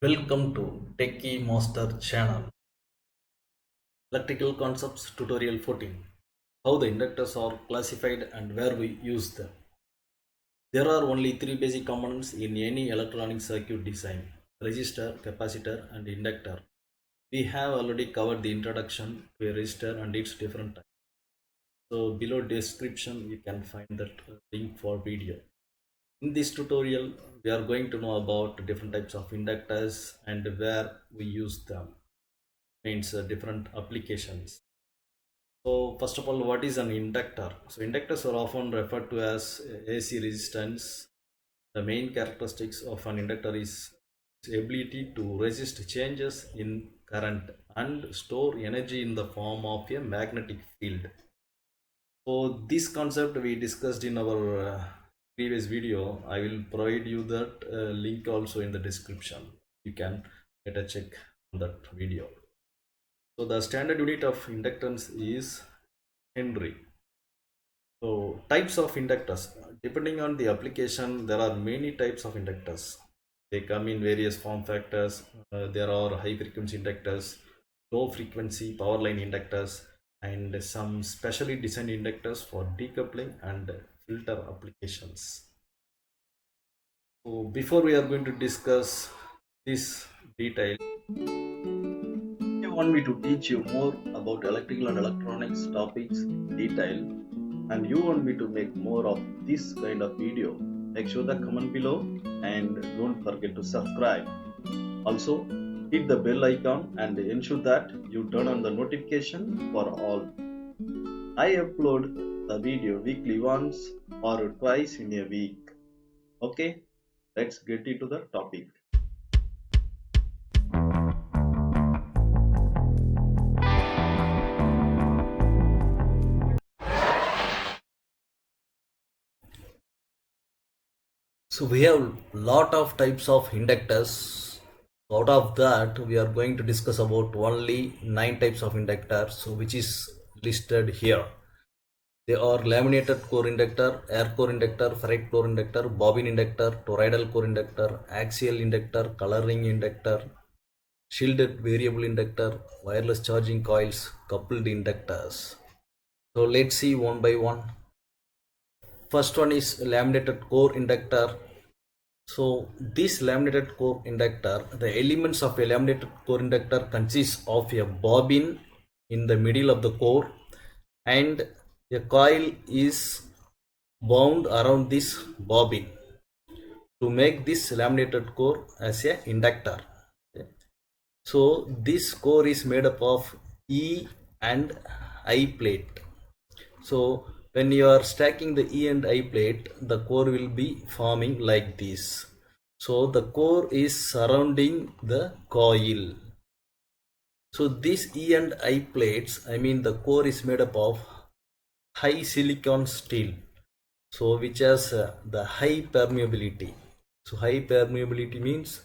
Welcome to Techie Master channel. Electrical Concepts Tutorial 14. How the inductors are classified and where we use them. There are only three basic components in any electronic circuit design: resistor, capacitor, and inductor. We have already covered the introduction to a resistor and its different types. So below description you can find that link for video. In this tutorial we are going to know about different types of inductors and where we use them. Means different applications. So first of all, what is an inductor? So inductors are often referred to as AC resistance. The main characteristics of an inductor is its ability to resist changes in current and store energy in the form of a magnetic field. So this concept we discussed in our previous video. I will provide you that link also in the description. You can get a check on that video. So the standard unit of inductance is Henry. So types of inductors, depending on the application, there are many types of inductors. They come in various form factors. There are high frequency inductors, low frequency power line inductors, and some specially designed inductors for decoupling and filter applications. So before we are going to discuss this detail, you want me to teach you more about electrical and electronics topics in detail, and you want me to make more of this kind of video, make sure the comment below and don't forget to subscribe. Also hit the bell icon and ensure that you turn on the notification for all. I upload the video weekly once or twice in a week. Okay, let's get into the topic. So we have lot of types of inductors. Out of that, we are going to discuss about only 9 types of inductors, so which is listed here. They are laminated core inductor, air core inductor, ferrite core inductor, bobbin inductor, toroidal core inductor, axial inductor, color ring inductor, shielded variable inductor, wireless charging coils, coupled inductors. So let's see one by one. First one is laminated core inductor. So this laminated core inductor, the elements of a laminated core inductor consist of a bobbin in the middle of the core, and a coil is wound around this bobbin to make this laminated core as a inductor. So this core is made up of E and I plate. So when you are stacking the E and I plate, the core will be forming like this. So the core is surrounding the coil. So these E and I plates, I mean the core is made up of high silicon steel, so which has the high permeability. So high permeability means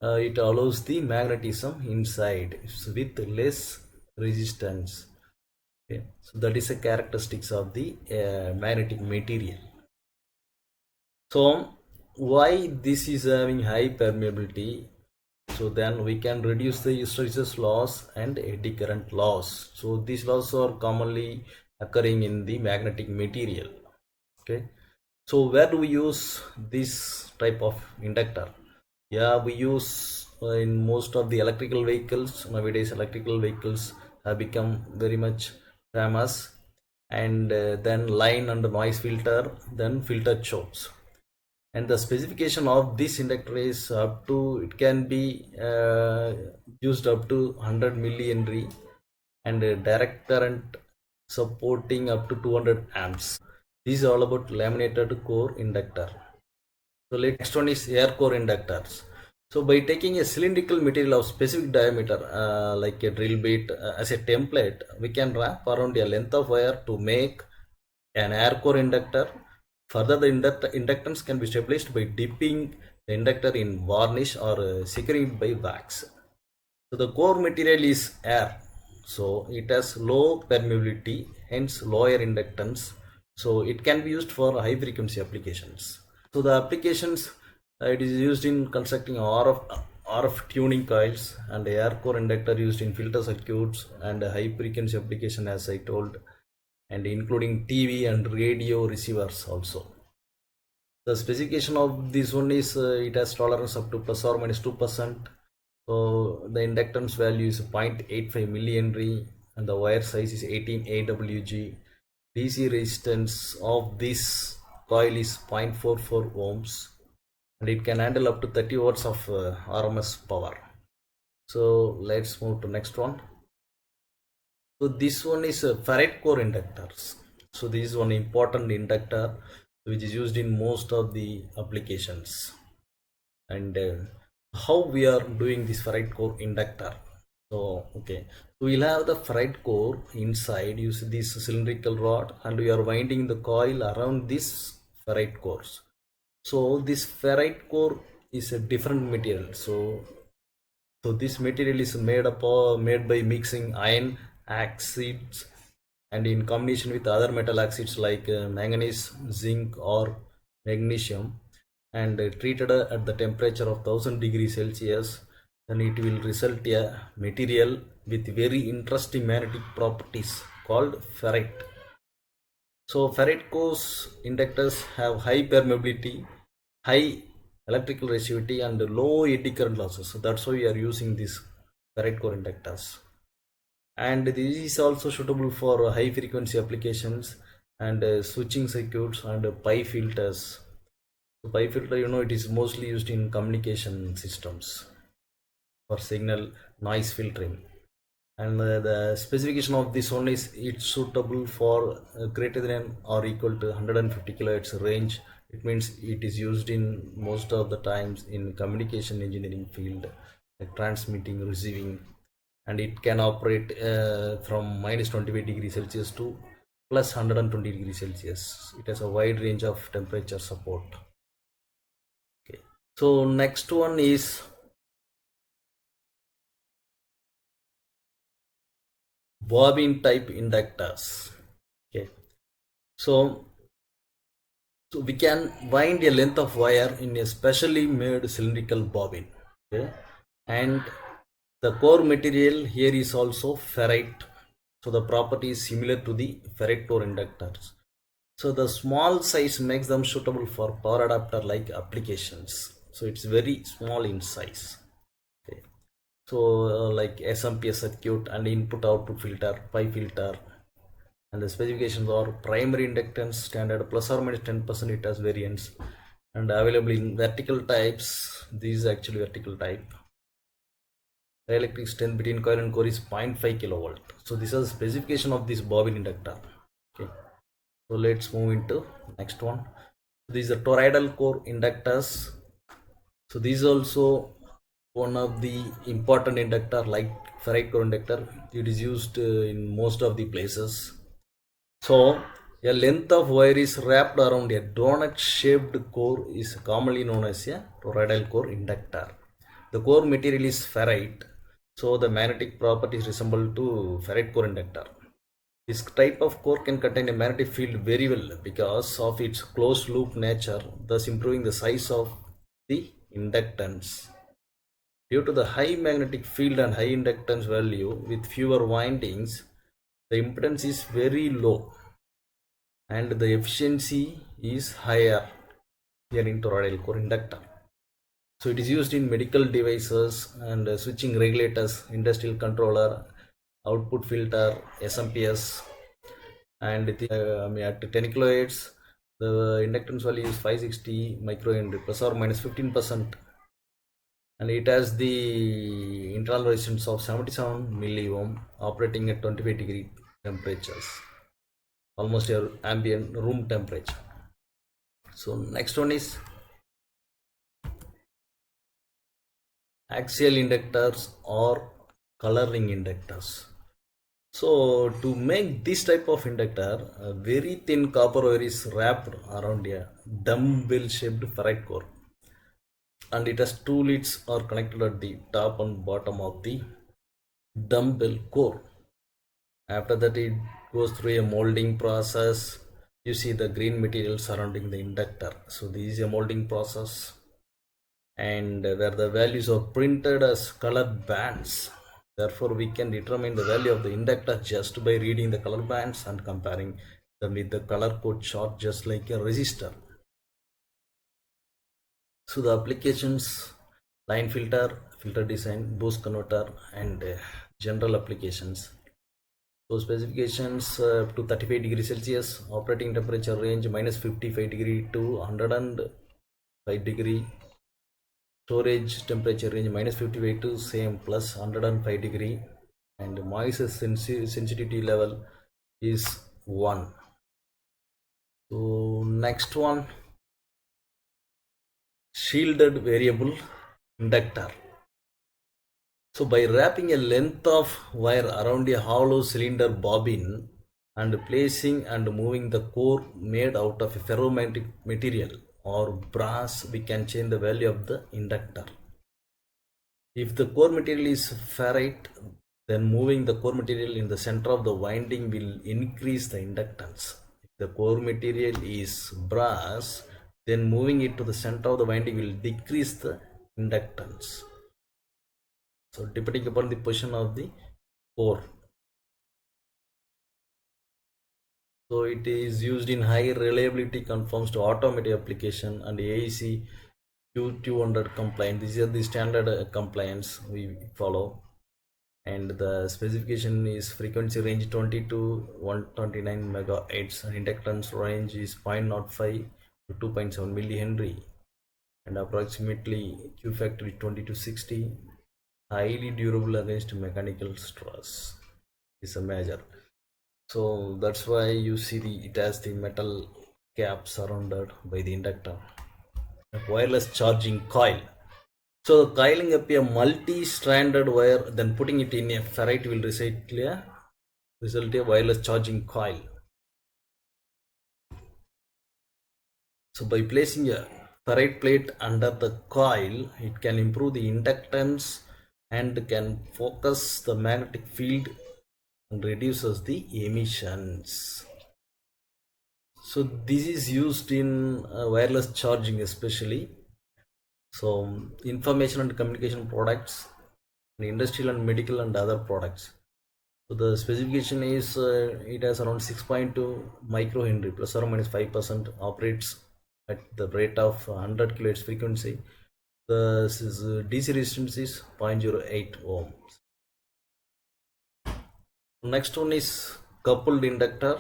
it allows the magnetism inside with less resistance. Okay, so that is a characteristics of the magnetic material. So why this is having high permeability? So then we can reduce the hysteresis loss and eddy current loss. So these laws are commonly occurring in the magnetic material. Okay, so where do we use this type of inductor? Yeah, we use in most of the electrical vehicles. Nowadays electrical vehicles have become very much famous, and then line and noise filter, then filter chokes. And the specification of this inductor is up to, it can be used up to 100 millihenry, and direct current supporting up to 200 amps. This is all about laminated core inductor. So next one is air core inductors. So by taking a cylindrical material of specific diameter, like a drill bit, as a template, we can wrap around a length of wire to make an air core inductor. Further, the inductance can be stabilized by dipping the inductor in varnish or securing it by wax. So the core material is air, so it has low permeability, hence lower inductance. So it can be used for high frequency applications. So the applications, it is used in constructing RF tuning coils and air core inductor used in filter circuits and high frequency application, as I told, and including TV and radio receivers also. The specification of this one is it has tolerance up to plus or minus 2%. So the inductance value is 0.85 millihenry and the wire size is 18 AWG. DC resistance of this coil is 0.44 ohms and it can handle up to 30 watts of RMS power. So let's move to next one. So this one is ferrite core inductors. So this is one important inductor which is used in most of the applications. And how we are doing this ferrite core inductor? So okay, so we'll have the ferrite core inside. Use this cylindrical rod and we are winding the coil around this ferrite cores. So this ferrite core is a different material. So this material is made by mixing iron oxides and in combination with other metal oxides like manganese, zinc or magnesium, and treated at the temperature of 1000 degrees Celsius, then it will result a material with very interesting magnetic properties called ferrite. So ferrite core inductors have high permeability, high electrical resistivity and low eddy current losses. So that's why we are using these ferrite core inductors. And this is also suitable for high frequency applications and switching circuits and pi filters. So pi filter, it is mostly used in communication systems for signal noise filtering. And the specification of this one is it's suitable for greater than or equal to 150 kilohertz range. It means it is used in most of the times in communication engineering field, like transmitting, receiving, and it can operate from minus 25 degrees Celsius to plus 120 degrees Celsius. It has a wide range of temperature support. Okay, so next one is bobbin type inductors. Okay, so we can wind a length of wire in a specially made cylindrical bobbin. Okay, and the core material here is also ferrite. So the property is similar to the ferrite core inductors. So the small size makes them suitable for power adapter like applications. So it's very small in size. Okay. So like SMPS circuit and input output filter, pi filter, and the specifications are primary inductance standard plus or minus 10%. It has variants and available in vertical types. This is actually vertical type. The electric strength between coil and core is 0.5 kilovolt. So this is the specification of this bobbin inductor. Okay, so let's move into next one. These are toroidal core inductors. So this is also one of the important inductor like ferrite core inductor. It is used in most of the places. So a length of wire is wrapped around a donut shaped core is commonly known as a toroidal core inductor. The core material is ferrite, so the magnetic properties resemble to ferrite core inductor. This type of core can contain a magnetic field very well because of its closed loop nature, thus improving the size of the inductance. Due to the high magnetic field and high inductance value with fewer windings, the impedance is very low and the efficiency is higher here in toroidal core inductor. So it is used in medical devices and switching regulators, industrial controller, output filter, SMPS, and at 10 kilohertz the inductance value is 560 microhenry plus or minus 15%, and it has the internal resistance of 77 milliohm operating at 25 degree temperatures, almost your ambient room temperature. So next one is axial inductors or color ring inductors. So to make this type of inductor, a very thin copper wire is wrapped around a dumbbell shaped ferrite core, and it has two leads are connected at the top and bottom of the dumbbell core. After that it goes through a molding process. You see the green material surrounding the inductor. So this is a molding process. and where the values are printed as colored bands. Therefore, we can determine the value of the inductor just by reading the color bands and comparing them with the color code chart, just like a resistor. So the applications: line filter, filter design, boost converter, and general applications. So specifications: up to 35 degrees Celsius, operating temperature range -55 degree to 105 degree, storage temperature range -55 to same plus 105 degree, and moisture sensitivity level is 1. So next one, shielded variable inductor. So by wrapping a length of wire around a hollow cylinder bobbin and placing and moving the core made out of a ferromagnetic material or brass, we can change the value of the inductor. If the core material is ferrite, then moving the core material in the center of the winding will increase the inductance. If the core material is brass, then moving it to the center of the winding will decrease the inductance. So depending upon the position of the core. So it is used in high reliability conforms to automotive application and AEC Q200 compliant. These are the standard compliance we follow. And the specification is frequency range 20 to 129 megahertz, and inductance range is 0.05 to 2.7 millihenry, and approximately Q factor is 20 to 60. Highly durable against mechanical stress is a major. So that's why you see it has the metal cap surrounded by the inductor. Wireless charging coil. So coiling up a multi-stranded wire, then putting it in a ferrite will result a wireless charging coil. So by placing a ferrite plate under the coil, it can improve the inductance and can focus the magnetic field and reduces the emissions. So this is used in wireless charging especially. So information and communication products, industrial and medical and other products. So the specification is it has around 6.2 microhenry plus or minus 5%, operates at the rate of 100 kHz frequency. The DC resistance is 0.08 ohms. Next one is coupled inductor.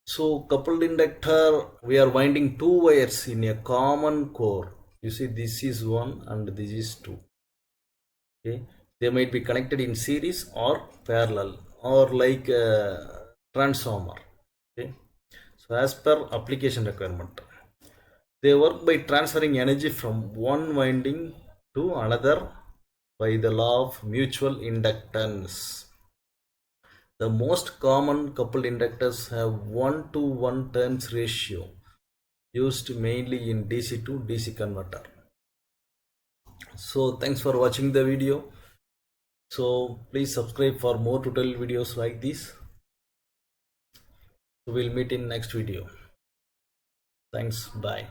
So coupled inductor, we are winding two wires in a common core. You see, this is one and this is two. Okay, they might be connected in series or parallel or like a transformer. Okay, so as per application requirement, they work by transferring energy from one winding to another by the law of mutual inductance. The most common coupled inductors have 1:1 turns ratio, used mainly in DC to DC converter. So thanks for watching the video. So please subscribe for more tutorial videos like this. We'll meet in next video. Thanks. Bye.